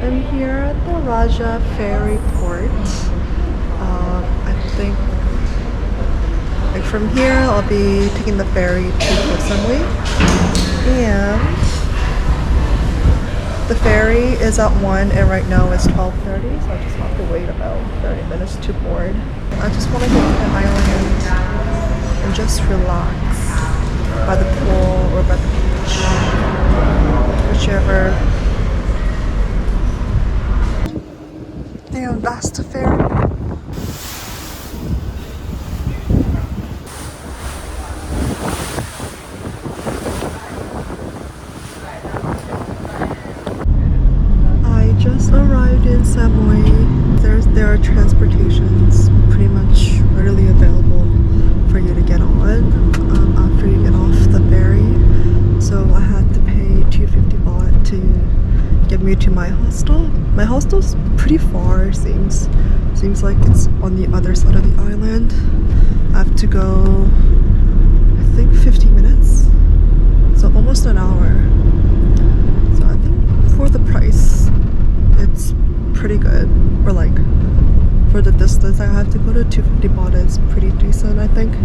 I'm here at the Raja Ferry Port. I think like from here I'll be taking the ferry to Koh Samui, and the ferry is at 1 and right now it's 12:30, so I just have to wait about 30 minutes to board. I just want to go to the island and just relax by the pool or by the beach, whichever. Damn, that's the ferry. I just arrived in Samui. There are transportations pretty much readily available for you to get on after you get off the ferry. So I had to pay 250 baht to get me to my hostel. My hostel's pretty far, seems like it's on the other side of the island. I have to go, I think 50 minutes, so almost an hour. So I think for the price, it's pretty good. Or like, for the distance I have to go to, 250 baht is pretty decent, I think.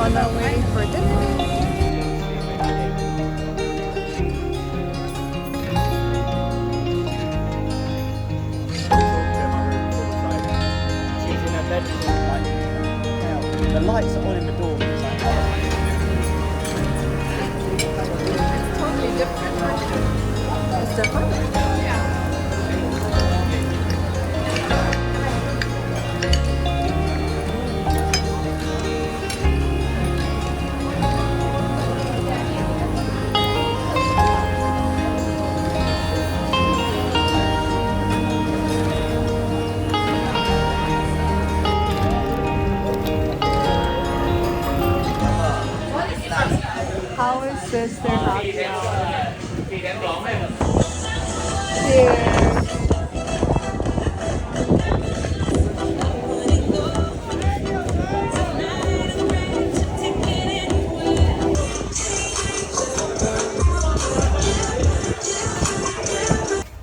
On our way for dinner. The lights are on in the door. It's totally different. It's different? Yeah. How is sister happy hour? Cheers.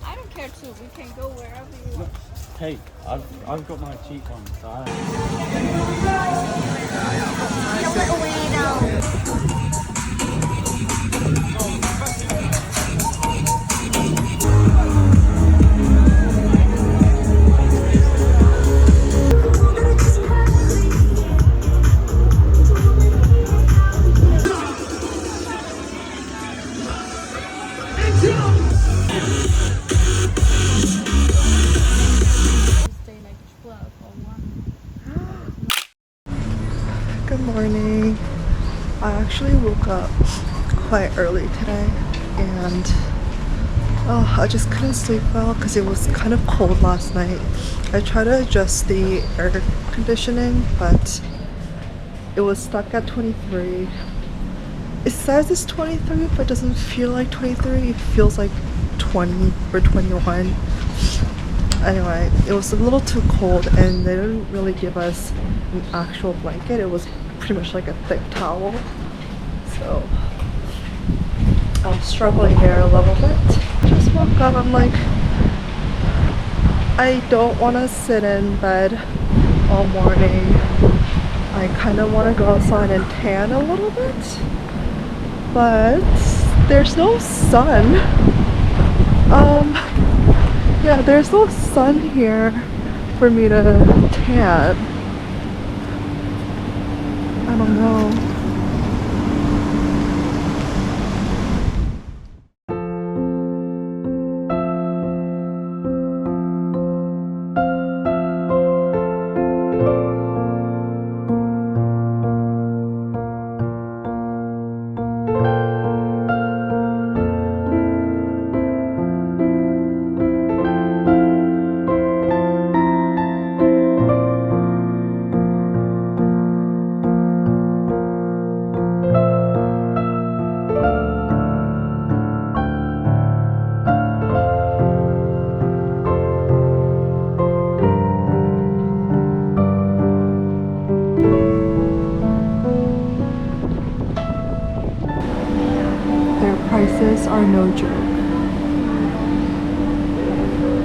I don't care too. We can go wherever you want. Hey, I've got my cheek on, so I Stay like 12 or 1. Good morning. I actually woke up quite early today and I just couldn't sleep well because it was kind of cold last night. I tried to adjust the air conditioning, but it was stuck at 23. It says it's 23, but it doesn't feel like 23. It feels like 20 or 21. Anyway, it was a little too cold and they didn't really give us an actual blanket. It was pretty much like a thick towel. So I'm struggling here a little bit. Just woke up. I'm like, I don't want to sit in bed all morning. I kind of want to go outside and tan a little bit, but there's no sun. Yeah, there's no sun here for me to tan. I don't know. Prices are no joke.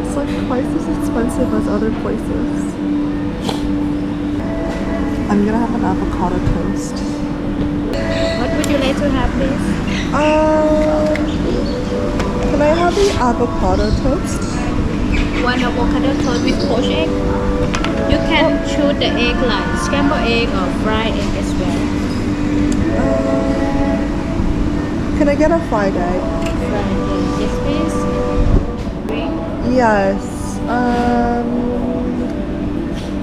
It's like twice as expensive as other places. I'm gonna have an avocado toast. What would you like to have, please? Can I have the avocado toast? One avocado toast with poached egg. You can choose the egg like scrambled egg or fried egg as well. Can I get a fried egg? Fried egg, yes please. Green. Yes.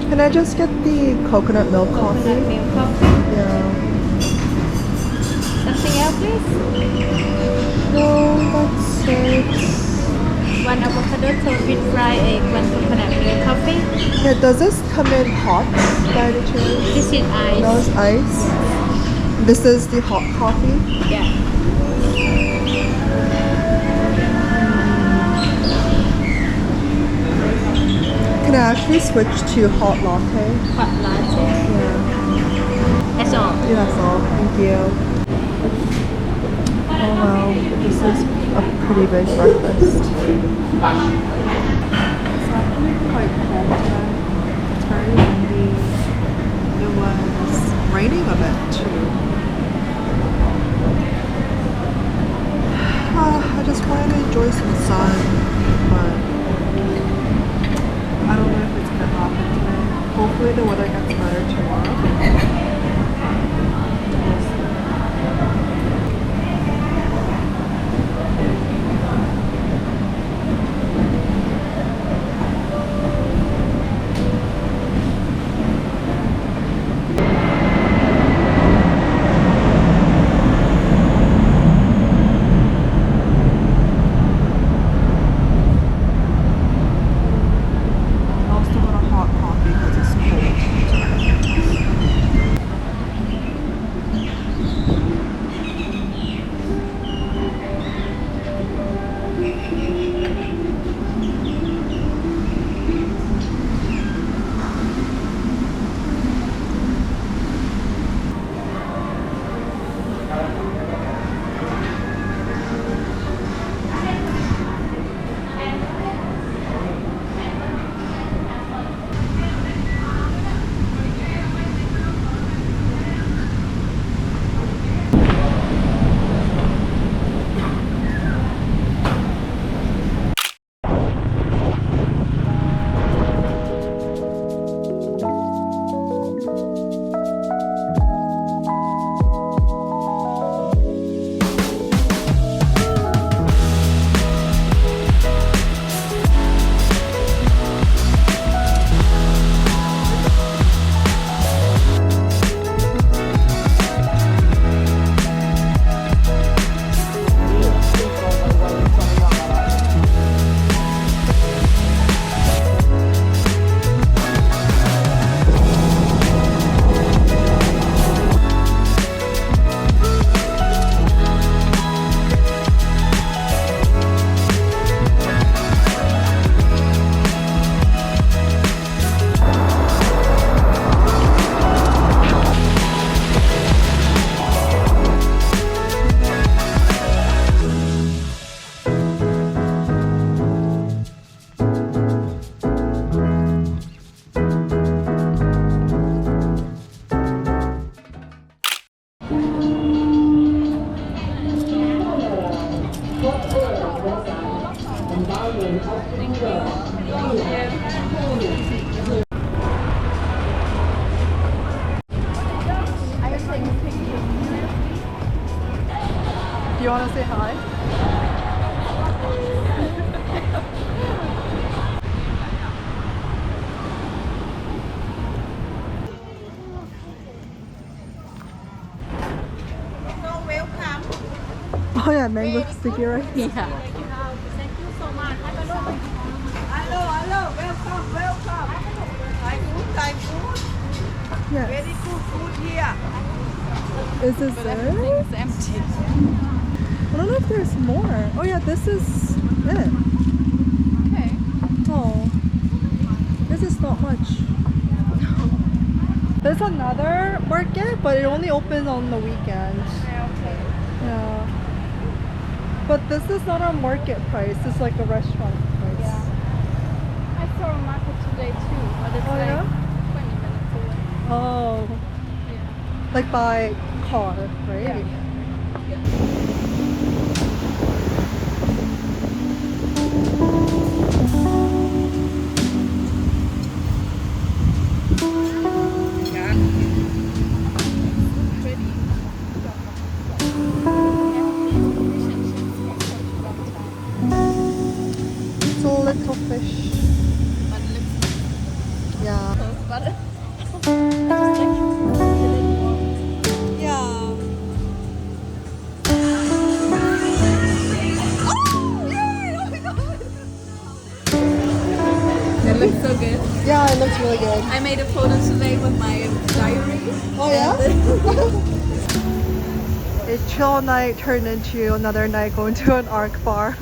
Can I just get the coconut milk coffee? Coconut milk coffee. Yeah. Something else please? No, that's it. One avocado toast with fried egg, one coconut milk coffee. Yeah, does this come in hot by any chance? This is ice. No, it's ice. This is the hot coffee. Yeah. Can I actually switch to hot latte? Hot latte. Yeah. That's all. Yeah, that's all. Thank you. Oh wow, this is a pretty big breakfast. It's actually quite cold today. It's very windy. It was raining a bit too. I just wanted to enjoy some sun, but I don't know if it's gonna happen today. Hopefully the weather gets better tomorrow. want to say hi? Oh yeah, mango sticky rice. Yeah. Hello, welcome. Thai food. Yes. Very good food here. Is this it? It's empty. I don't know if there's more. Oh yeah, this is it. Okay. Oh, this is not much. There's another market, but it only opens on the weekend. Okay. Yeah. But this is not a market price. It's like a restaurant price. Yeah. I saw a market today too, but it's Oh, like yeah? 20 minutes away. Oh, Yeah. like by car, right? It's a little fish. But it looks Yeah. close, but Yeah. it looks so good. Yeah, it looks really good. I made a photo today with my diary. Oh yeah? A chill night turned into another night going to an ARC bar.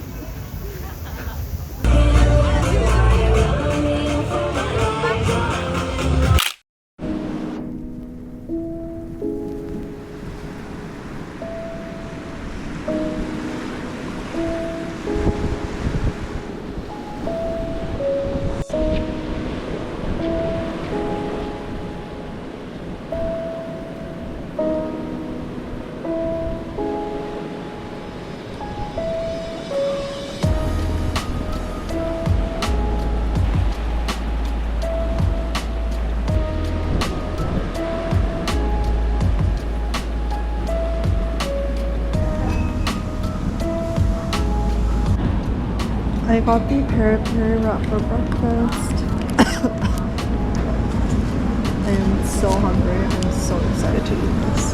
I got the peri-peri wrap for breakfast. I am so hungry. I'm so excited to eat this.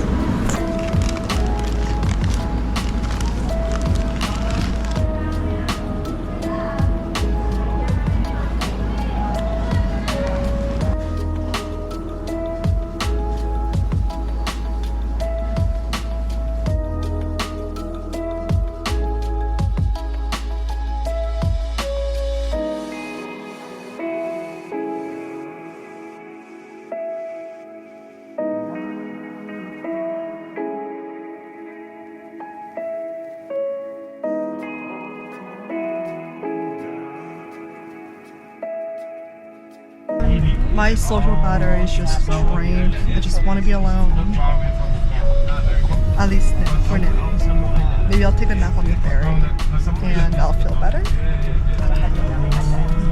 My social battery is just drained. I just want to be alone. At least for now. Maybe I'll take a nap on the ferry and I'll feel better.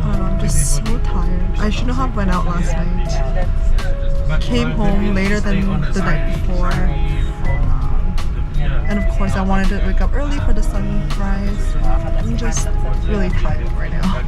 I'm just so tired. I shouldn't have went out last night. Came home later than the night before. And of course I wanted to wake up early for the sunrise. I'm just really tired right now.